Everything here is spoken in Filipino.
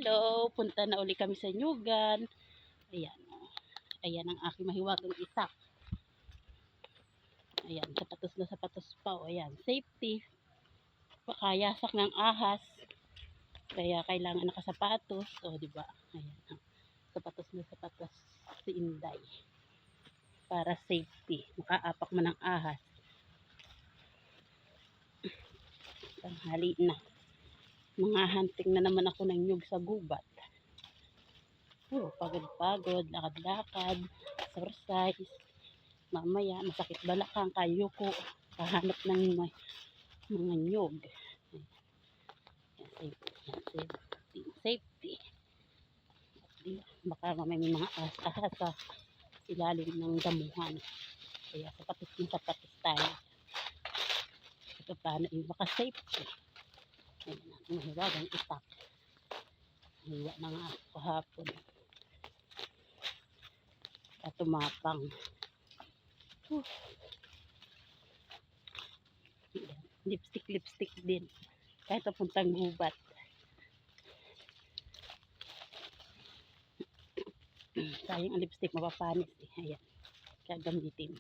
Hello, punta na uli kami sa Nyugan. Ayan, oh. Ayan ang aking mahiwagang itak. Ayan, sapatos na sapatos pa. Oh. Ayan, safety. Pakayasak ng ahas. Kaya kailangan nakasapatos. O, di ba? Ayan, oh. Sapatos na sapatos si Inday. Para safety. Makaapak man ng ahas. Tanghali na. Mga hunting na naman ako ng nyug sa gubat. Pagod-pagod, lakad-lakad, exercise. Mamaya, masakit balakang kayo ko. Kahanap ng mga nyug. Safety. Baka mamaya may mga ahas sa ilalim ng damuhan. Kaya sapatos tayo. Ito paano yung baka safety. Ayan na, mahiwagang itak. Hiwa na nga ako kahapon. At tumapang. Lipstick din. Kahit papuntang gubat. Sayang ang lipstick, mapapanis eh. Ayan. Kaya gamitin.